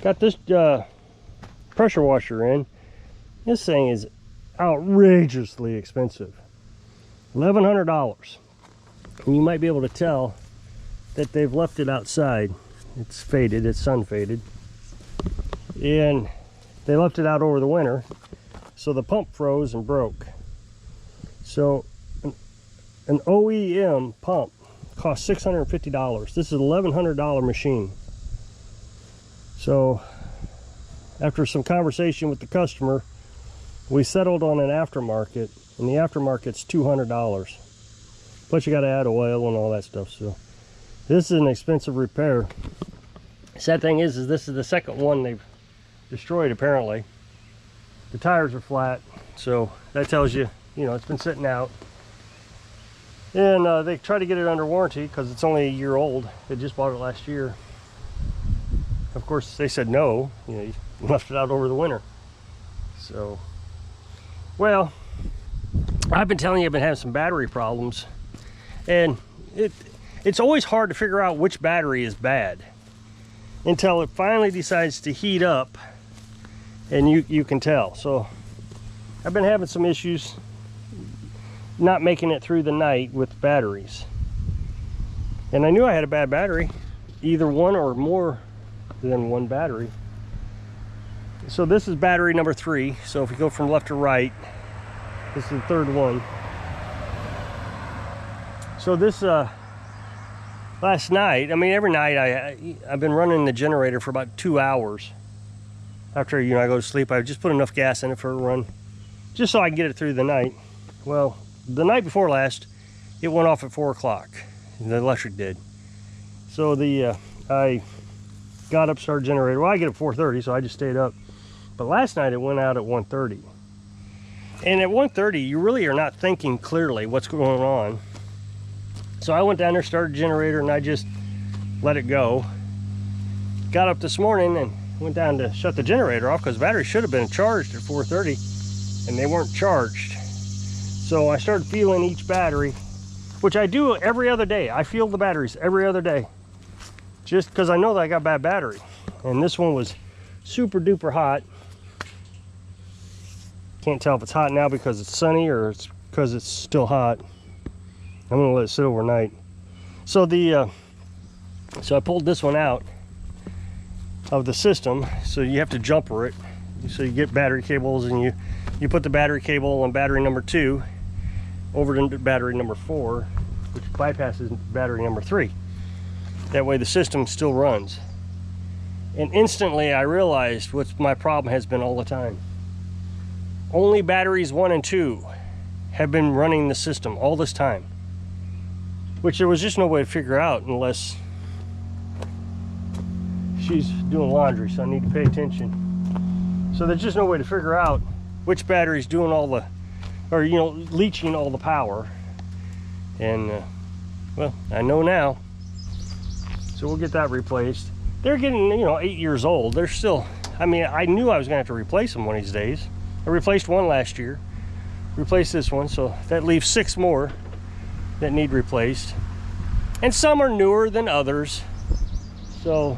Got this pressure washer in. This thing is outrageously expensive. $1,100. And you might be able to tell that they've left it outside. It's faded, it's sun faded. And they left it out over the winter, so the pump froze and broke. So an OEM pump costs $650. This is an $1,100 machine. So after some conversation with the customer, we settled on an aftermarket, and the aftermarket's $200. Plus you got to add oil and all that stuff. So this is an expensive repair. Sad thing is this is the second one they've destroyed apparently. The tires are flat, so that tells you, you know, it's been sitting out. And they tried to get it under warranty because it's only a year old. They just bought it last year. Of course, they said no. You know, you left it out over the winter. So, well, I've been telling you I've been having some battery problems, and it's always hard to figure out which battery is bad until it finally decides to heat up, and you can tell. So, I've been having some issues not making it through the night with batteries, and I knew I had a bad battery, either one or more than one battery. So this is battery number 3. So if we go from left to right, this is the third one. So this last night, I mean every night I've been running the generator for about 2 hours after, you know, I go to sleep. I just put enough gas in it for a run just so I can get it through the night. Well, the night before last, it went off at 4 o'clock. The electric did. So I got up, started generator. Well, I get up at 4:30, so I just stayed up. But last night it went out at 1:30. And at 1:30, you really are not thinking clearly what's going on. So I went down there, started the generator, and I just let it go. Got up this morning and went down to shut the generator off because the battery should have been charged at 4:30, and they weren't charged. So I started feeling each battery, which I do every other day. I feel the batteries every other day, just because I know that I got bad battery. And this one was super duper hot. Can't tell if it's hot now because it's sunny or it's because it's still hot. I'm gonna let it sit overnight. So so I pulled this one out of the system. So you have to jumper it. So you get battery cables, and you put the battery cable on battery number 2 over to battery number 4, which bypasses battery number 3. That way the system still runs. And instantly I realized what my problem has been all the time. Only batteries 1 and 2 have been running the system all this time, which there was just no way to figure out unless she's doing laundry, so I need to pay attention. So there's just no way to figure out which battery's doing all the, or, you know, leaching all the power. And well, I know now. So we'll get that replaced. They're getting, you know, 8 years old. They're still, I mean, I knew I was gonna have to replace them one of these days. I replaced one last year, replaced this one, so that leaves 6 more that need replaced. And some are newer than others. So,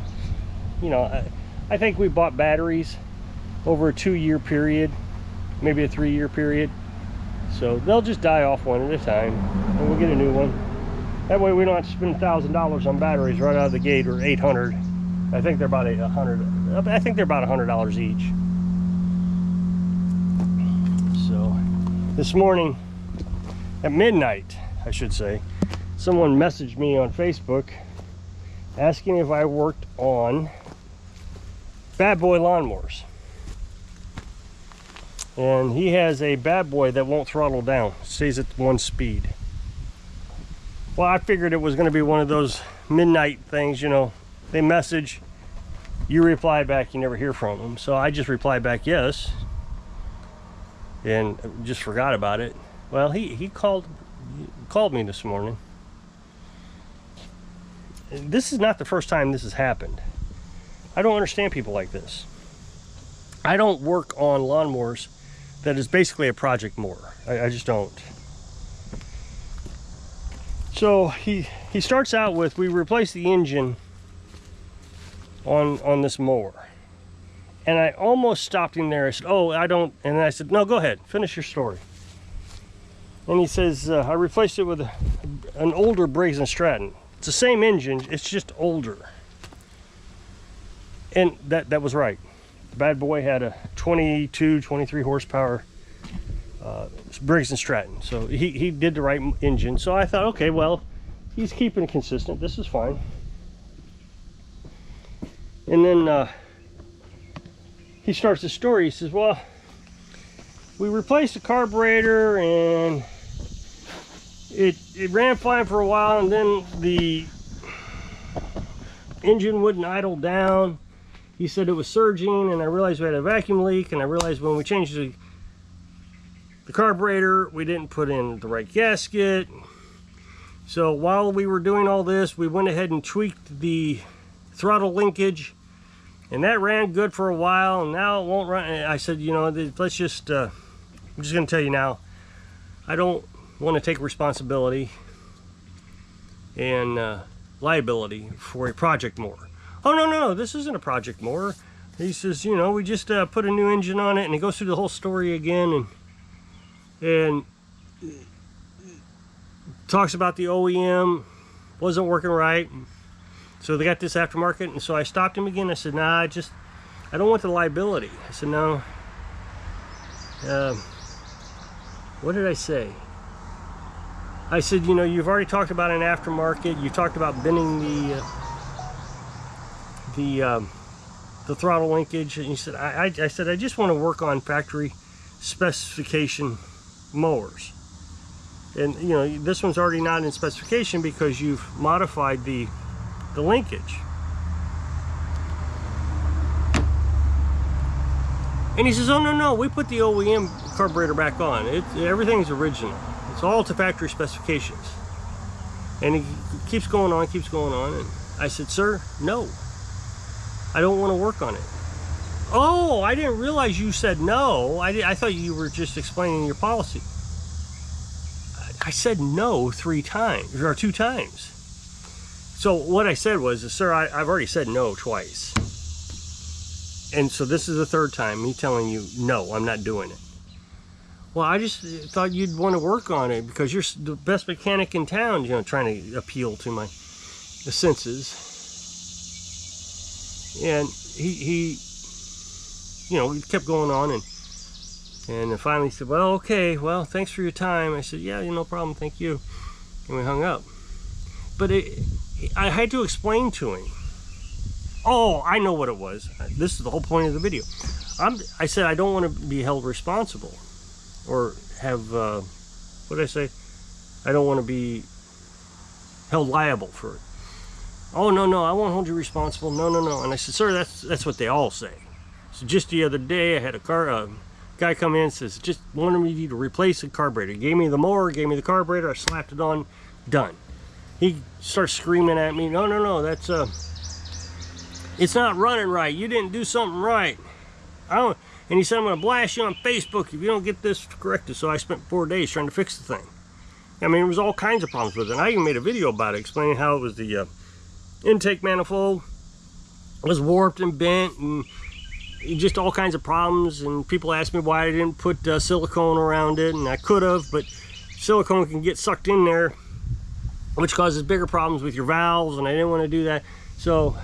you know, I think we bought batteries over a 2-year period, maybe a 3-year period. So they'll just die off one at a time, and we'll get a new one. That way we don't have to spend $1,000 on batteries right out of the gate, or $800. I think they're about $100. I think they're about $100 each. So this morning at midnight, I should say, someone messaged me on Facebook asking if I worked on bad boy lawnmowers. And he has a bad boy that won't throttle down, it stays at 1 speed. Well, I figured it was going to be one of those midnight things, you know. They message, you reply back, you never hear from them. So I just replied back yes, and just forgot about it. Well, he called me this morning. This is not the first time this has happened. I don't understand people like this. I don't work on lawnmowers that is basically a project mower. I just don't. So he starts out with, we replaced the engine on this mower. And I almost stopped him there. I said, oh, I don't, and I said, no, go ahead, finish your story. And he says, I replaced it with an older Briggs & Stratton. It's the same engine, it's just older. And that was right. The bad boy had a 22, 23 horsepower Briggs & Stratton. So he did the right engine. So I thought, okay, well, he's keeping it consistent. This is fine. And then he starts the story. He says, well, we replaced the carburetor and it ran fine for a while, and then the engine wouldn't idle down. He said it was surging, and I realized we had a vacuum leak, and I realized when we changed the carburetor, we didn't put in the right gasket. So while we were doing all this, we went ahead and tweaked the throttle linkage, and that ran good for a while, and now it won't run. I said, you know, let's just, I'm just going to tell you now, I don't want to take responsibility and liability for a project mower. Oh, no, this isn't a project mower. He says, you know, we just put a new engine on it, and he goes through the whole story again, and talks about the OEM wasn't working right. So they got this aftermarket, and so I stopped him again. I said, nah, I don't want the liability. I said, no. What did I say? I said, you know, you've already talked about an aftermarket. You talked about bending the throttle linkage, and he said, I said, I just want to work on factory specification mowers. And you know, this one's already not in specification because you've modified the linkage. And he says, oh, no, we put the OEM carburetor back on. Everything's original. It's all to factory specifications. And he keeps going on, and I said, sir, no, I don't want to work on it. Oh, I didn't realize you said no. I thought you were just explaining your policy. I said no 3 times, or 2 times. So what I said was, sir, I've already said no twice. And so this is the 3rd time me telling you, no, I'm not doing it. Well, I just thought you'd want to work on it because you're the best mechanic in town, you know, trying to appeal to the senses. And he you know, he kept going on, and finally said, well, okay, well, thanks for your time. I said, yeah, no problem, thank you. And we hung up. But I had to explain to him. Oh, I know what it was. This is the whole point of the video. I said I don't want to be held responsible or have, what did I say? I don't want to be held liable for it. Oh, no, I won't hold you responsible. No. And I said, sir, that's what they all say. So just the other day, I had a guy come in and says, just wanted me to replace the carburetor. He gave me the mower, gave me the carburetor, I slapped it on, done. He starts screaming at me, no, that's, it's not running right. You didn't do something right. And he said, I'm going to blast you on Facebook if you don't get this corrected. So I spent 4 days trying to fix the thing. I mean, there was all kinds of problems with it. And I even made a video about it, explaining how it was the intake manifold was warped and bent, and just all kinds of problems. And people asked me why I didn't put silicone around it, and I could have, but silicone can get sucked in there, which causes bigger problems with your valves, and I didn't want to do that. So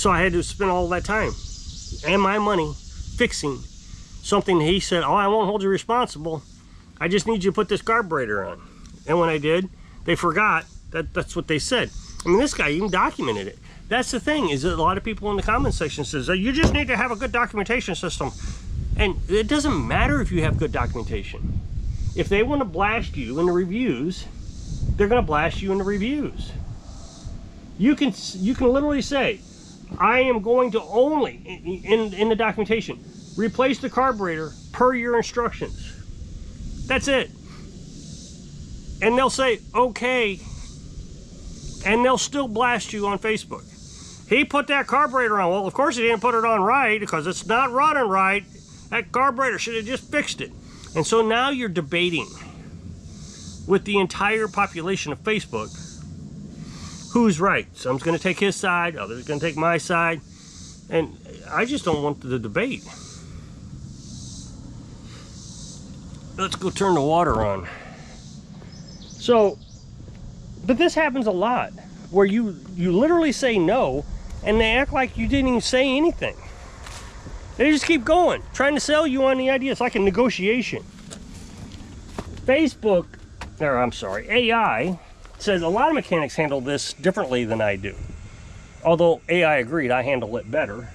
I had to spend all that time and my money fixing something he said, oh, I won't hold you responsible. I just need you to put this carburetor on. And when I did, they forgot that's what they said. I mean, this guy even documented it. That's the thing, is that a lot of people in the comment section says, you just need to have a good documentation system. And it doesn't matter if you have good documentation. If they want to blast you in the reviews, they're going to blast you in the reviews. You can literally say, I am going to only, in the documentation, replace the carburetor per your instructions. That's it. And they'll say, okay. And they'll still blast you on Facebook. He put that carburetor on. Well, of course he didn't put it on right because it's not running right. That carburetor should have just fixed it. And so now you're debating with the entire population of Facebook who's right. Some's going to take his side, others are going to take my side. And I just don't want the debate. Let's go turn the water on. So, but this happens a lot, where you literally say no, and they act like you didn't even say anything. They just keep going, trying to sell you on the idea. It's like a negotiation. Facebook, or I'm sorry, AI says a lot of mechanics handle this differently than I do. Although AI agreed, I handle it better.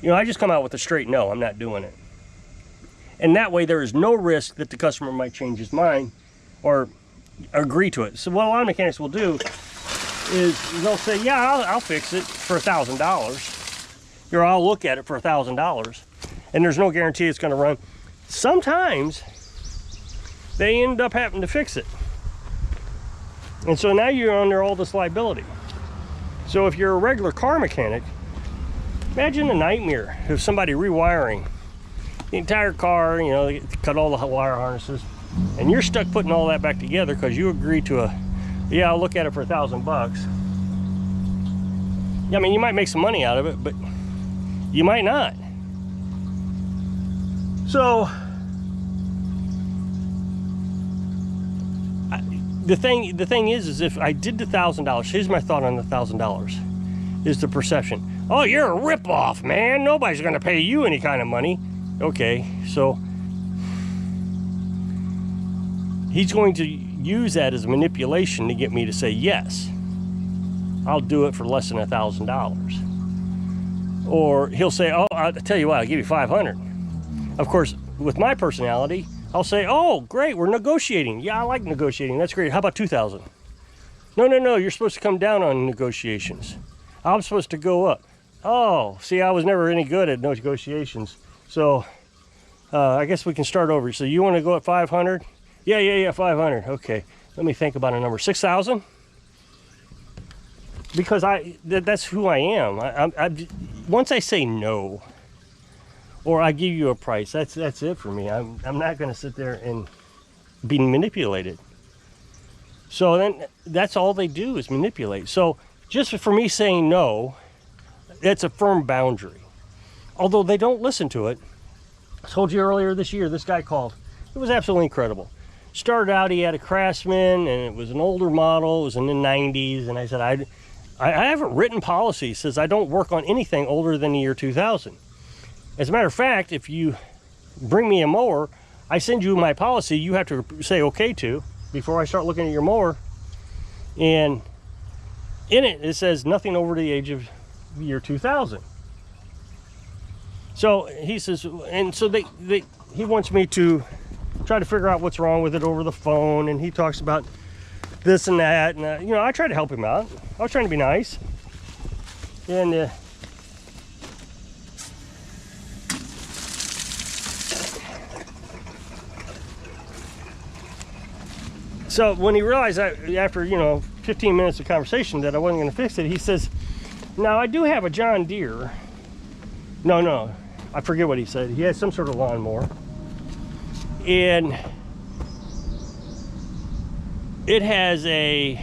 You know, I just come out with a straight no, I'm not doing it. And that way there is no risk that the customer might change his mind or agree to it. So what a lot of mechanics will do is they'll say, yeah, I'll fix it for $1,000. Or I'll look at it for $1,000. And there's no guarantee it's going to run. Sometimes they end up having to fix it. And so now you're under all this liability. So if you're a regular car mechanic, imagine a nightmare of somebody rewiring the entire car, you know, they cut all the wire harnesses, and you're stuck putting all that back together because you agreed to yeah, I'll look at it for $1,000 bucks. Yeah, I mean, you might make some money out of it, but you might not. So the thing is if I did the $1,000, here's my thought on the $1,000, is the perception. Oh, you're a ripoff, man. Nobody's going to pay you any kind of money. Okay, so he's going to use that as manipulation to get me to say yes. I'll do it for less than $1,000. Or he'll say, oh, I'll tell you what, I'll give you $500. Of course, with my personality, I'll say, oh, great, we're negotiating. Yeah, I like negotiating. That's great. How about $2,000? No, you're supposed to come down on negotiations. I'm supposed to go up. Oh, see, I was never any good at negotiations. So I guess we can start over. So you want to go at 500? Yeah, 500. Okay, let me think about a number. 6,000? Because that's who I am. Once I say no, or I give you a price, that's it for me. I'm not going to sit there and be manipulated. So then that's all they do is manipulate. So just for me saying no, it's a firm boundary. Although they don't listen to it. I told you earlier this year, this guy called. It was absolutely incredible. Started out, he had a Craftsman, and it was an older model. It was in the 90s. And I said, I have a written policy that says I don't work on anything older than the year 2000. As a matter of fact, if you bring me a mower, I send you my policy you have to say okay to before I start looking at your mower. And in it, it says nothing over the age of the year 2000. So he says, and so he wants me to try to figure out what's wrong with it over the phone, and he talks about this and that, and you know, I try to help him out. I was trying to be nice, and so when he realized that after 15 minutes of conversation that I wasn't going to fix it, he says, now I do have a John Deere. No, I forget what he said. He had some sort of lawnmower, and it has it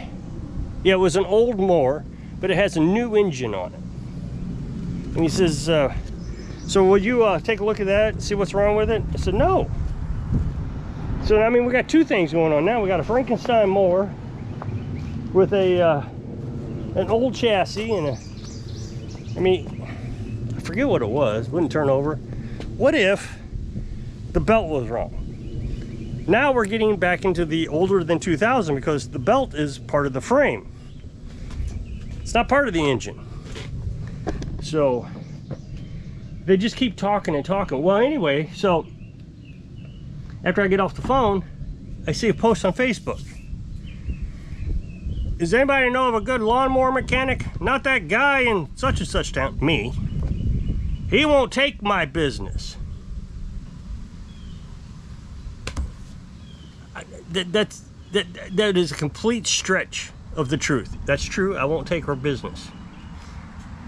was an old mower, but it has a new engine on it. And he says, so would you take a look at that and see what's wrong with it? I said, no. So I mean, we got two things going on now. We got a Frankenstein mower with an old chassis and I forget what it was, wouldn't turn over. What if the belt was wrong? Now we're getting back into the older than 2000 because the belt is part of the frame. It's not part of the engine. So they just keep talking and talking. Well, anyway, so after I get off the phone, I see a post on Facebook. Does anybody know of a good lawnmower mechanic? Not that guy in such and such town. Me. He won't take my business. That is a complete stretch of the truth. That's true. I won't take her business.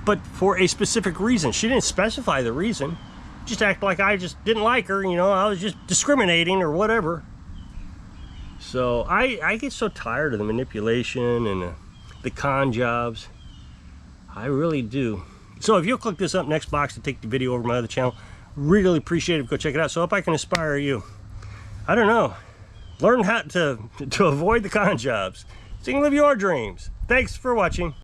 But for a specific reason. She didn't specify the reason. Just act like I just didn't like her, I was just discriminating or whatever. So I get so tired of the manipulation and the con jobs. I really do. So if you'll click this up next box to take the video over to my other channel, really appreciate it. Go check it out. So I hope I can inspire you. I don't know. Learn how to avoid the con jobs so you can live your dreams. Thanks for watching.